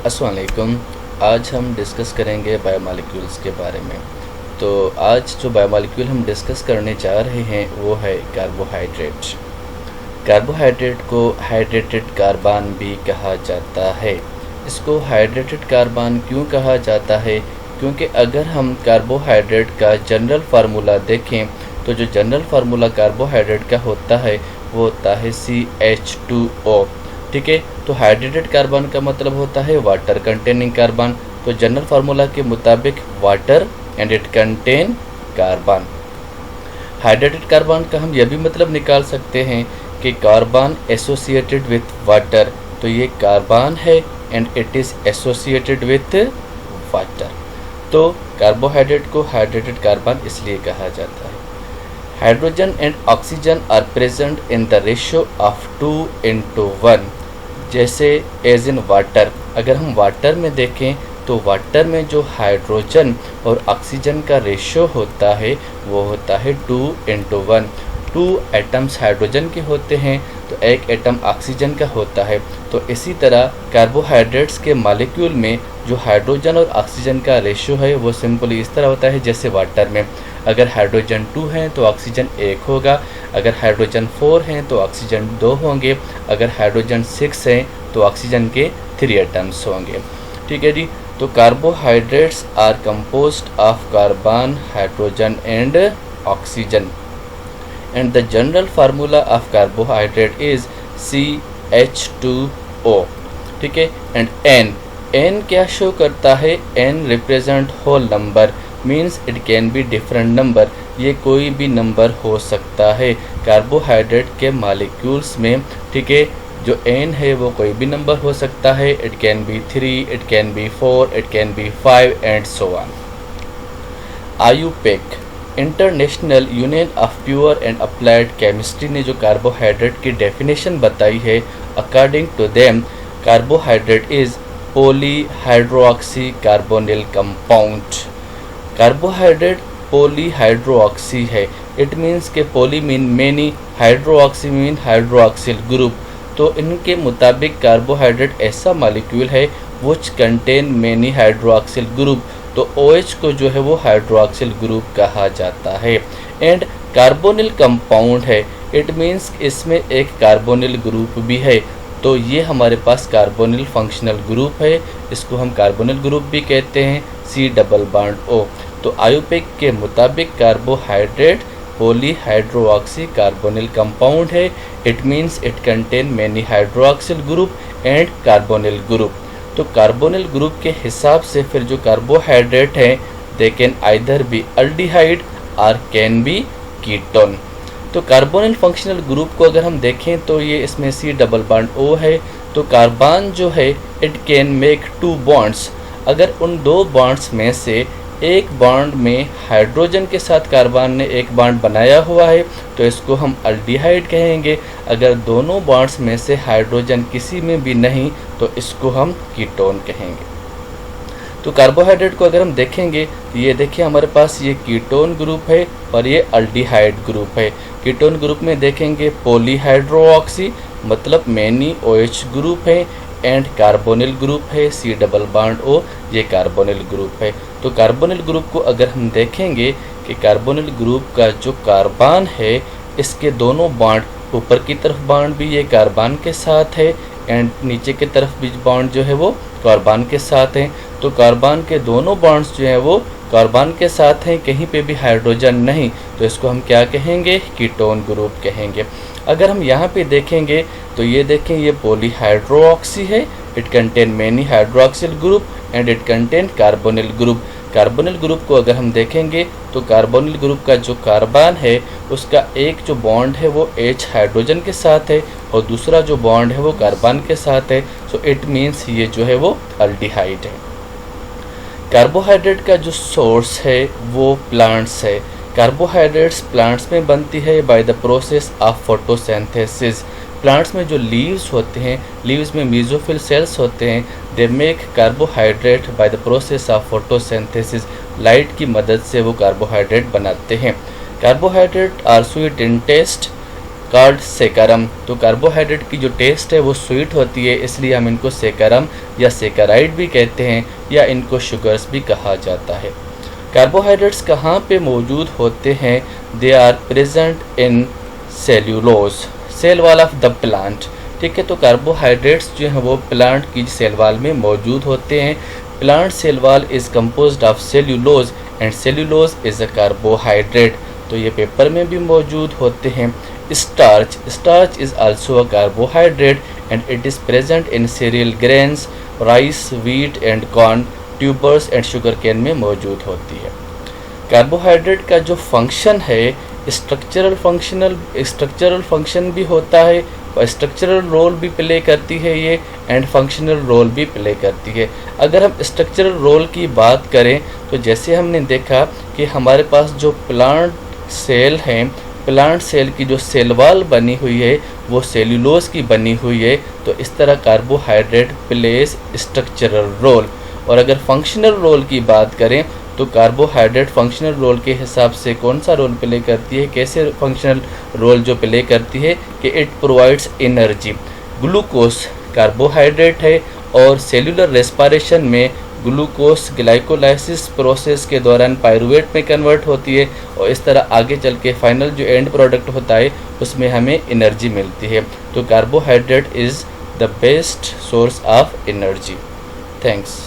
अस्सलाम वालेकुम। आज हम डिस्कस करेंगे बायोमॉलिक्यूल्स के बारे में। तो आज जो बायोमॉलिक्यूल हम डिस्कस करने जा रहे हैं वो है कार्बोहाइड्रेट। कार्बोहाइड्रेट को हाइड्रेटेड कार्बन भी कहा जाता है। इसको हाइड्रेटेड कार्बन क्यों कहा जाता है? क्योंकि अगर हम कार्बोहाइड्रेट का जनरल फार्मूला देखें तो जो जनरल फार्मूला कार्बोहाइड्रेट का होता है वो होता है CH2O। ठीक है, तो हाइड्रेटेड कार्बन का मतलब होता है वाटर कंटेनिंग कार्बन। तो जनरल फार्मूला के मुताबिक water and it contain carbon. Hydrated carbon का हम यह भी मतलब निकाल सकते हैं कि कार्बन एसोसिएटेड विथ वाटर। तो ये कार्बन है and it is associated with water. तो कार्बोहाइड्रेट को हाइड्रेटेड कार्बन इसलिए कहा जाता है। Hydrogen and oxygen are present in the ratio of 2:1, जैसे एज इन वाटर। अगर हम वाटर में देखें तो वाटर में जो हाइड्रोजन और ऑक्सीजन का रेशियो होता है वो होता है 2:1। 2 एटम्स हाइड्रोजन के होते हैं तो 1 एटम ऑक्सीजन का होता है। तो इसी तरह कार्बोहाइड्रेट्स के मॉलिक्यूल में जो हाइड्रोजन और ऑक्सीजन का रेशियो है वो सिंपली इस तरह होता है जैसे वाटर में अगर हाइड्रोजन 2 हैं तो ऑक्सीजन 1 होगा, अगर हाइड्रोजन 4 हैं तो ऑक्सीजन 2 होंगे, अगर हाइड्रोजन 6 हैं तो ऑक्सीजन के 3 एटम्स होंगे। ठीक है जी। तो carbohydrates are composed of carbon, hydrogen and oxygen and the general formula of carbohydrate is CH2O। ठीक है, and N क्या शो करता है? N represent whole number, means it can be different number। ये कोई भी नंबर हो सकता है कार्बोहाइड्रेट के मॉलिक्यूल्स में। ठीक है, जो N है वो कोई भी नंबर हो सकता है। It can be 3, it can be 4, it can be 5 and so on. IUPAC international union of pure and applied chemistry ने जो कार्बोहाइड्रेट की डेफिनेशन बताई है, according to them carbohydrate is polyhydroxy carbonyl compound. Carbohydrate polyhydroxy है। It means के poly mean many, hydroxy mean hydroxyl group. तो इनके मुताबिक कार्बोहाइड्रेट ऐसा मॉलिक्यूल है which contain many hydroxyl group. तो OH को जो है वो हाइड्रोक्सिल ग्रुप कहा जाता है। एंड कार्बोनिल कंपाउंड है, इट मीन्स इसमें एक कार्बोनिल ग्रुप भी है। तो ये हमारे पास कार्बोनिल फंक्शनल ग्रुप है, इसको हम कार्बोनिल ग्रुप भी कहते हैं, C+O। तो आयुपेक के मुताबिक कार्बोहाइड्रेट पॉलीहाइड्रोऑक्सी कार्बोनिल कंपाउंड है। It means it contain many hydroxyl group and carbonyl group. तो कार्बोनिल ग्रुप के हिसाब से फिर जो कार्बोहाइड्रेट हैं they can either be aldehyde और कैन बी कीटोन। तो कार्बोनिल फंक्शनल ग्रुप को अगर हम देखें तो ये इसमें C+O है। तो कार्बन जो है इट कैन मेक 2 बॉन्ड्स। अगर उन 2 बॉन्ड्स में से एक बॉन्ड में हाइड्रोजन के साथ कार्बन ने एक बॉन्ड बनाया हुआ है तो इसको हम अल्डिहाइड कहेंगे। अगर दोनों बॉन्ड्स में से हाइड्रोजन किसी में भी नहीं तो इसको हम कीटोन कहेंगे। तो कार्बोहाइड्रेट को अगर हम देखेंगे तो ये देखिए हमारे पास ये कीटोन ग्रुप है और ये अल्डिहाइड ग्रुप है। कीटोन ग्रुप में देखेंगे पॉलीहाइड्रोऑक्सी मतलब मैनी OH ग्रुप है एंड कार्बोनिल ग्रुप है C+O, ये कार्बोनिल ग्रुप है। तो कार्बोनिल ग्रुप को अगर हम देखेंगे कि कार्बोनिल ग्रुप का जो कार्बन है इसके दोनों बॉन्ड ऊपर की तरफ बॉन्ड भी ये कार्बन के साथ है एंड नीचे की तरफ भी बॉन्ड जो है वो कार्बन के साथ हैं। तो कार्बन के दोनों बॉन्ड्स जो हैं वो कार्बन के साथ हैं, कहीं पे भी हाइड्रोजन नहीं, तो इसको हम क्या कहेंगे? कीटोन ग्रुप कहेंगे। अगर हम यहाँ पे देखेंगे तो ये देखें ये पॉलीहाइड्रोऑक्सी है, it contain many hydroxyl group and it contain carbonyl group. Carbonyl group को अगर हम देखेंगे तो कार्बोनिल ग्रुप का जो कार्बन है उसका एक जो बॉन्ड है वो H हाइड्रोजन के साथ है और दूसरा जो बॉन्ड है वो कार्बन के साथ है। सो इट मीन्स ये जो है वो अल्डिहाइड है। कार्बोहाइड्रेट का जो सोर्स है वो प्लांट्स है। कार्बोहाइड्रेट्स प्लांट्स में बनती है bye the process of photosynthesis. Plants में जो लीव्स होते हैं, लीव्स में मेसोफिल सेल्स होते हैं, they make carbohydrate by the process of photosynthesis. Light की मदद से वो कार्बोहाइड्रेट बनाते हैं। Carbohydrate are sweet in taste called saccharum. तो कार्बोहाइड्रेट की जो टेस्ट है वो स्वीट होती है, इसलिए हम इनको सेकारम या सेकाराइड भी कहते हैं, या इनको शुगर्स भी कहा जाता है। कार्बोहाइड्रेट्स कहाँ पे मौजूद होते हैं? They are present in cellulose, cell wall of the plant. ठीक है, तो कार्बोहाइड्रेट्स जो हैं वो प्लांट की सेल वॉल में मौजूद होते हैं। Plant cell wall is composed of cellulose and cellulose is a carbohydrate. तो ये पेपर में भी मौजूद होते हैं। Starch, starch is also a carbohydrate and it is present in cereal grains, rice, wheat and corn, tubers and sugar cane में मौजूद होती है। कार्बोहाइड्रेट का जो फंक्शन है स्ट्रक्चरल फंक्शन भी होता है, और स्ट्रक्चरल रोल भी प्ले करती है ये, एंड फंक्शनल रोल भी प्ले करती है। अगर हम स्ट्रक्चरल रोल की बात करें तो जैसे हमने देखा कि हमारे पास जो प्लांट सेल हैं, प्लांट सेल की जो सेल वॉल बनी हुई है वो सेल्यूलोज की बनी हुई है, तो इस तरह कार्बोहाइड्रेट प्लेस स्ट्रक्चरल रोल। और अगर फंक्शनल रोल की बात करें तो कार्बोहाइड्रेट फंक्शनल रोल के हिसाब से कौन सा रोल प्ले करती है, कैसे फंक्शनल रोल जो प्ले करती है कि it provides energy. Glucose carbohydrate है और सेल्यूलर रेस्पिरेशन में ग्लूकोज ग्लाइकोलाइसिस प्रोसेस के दौरान पायरूवेट में कन्वर्ट होती है, और इस तरह आगे चल के फाइनल जो एंड प्रोडक्ट होता है उसमें हमें एनर्जी मिलती है। तो carbohydrate is the best source of energy. Thanks.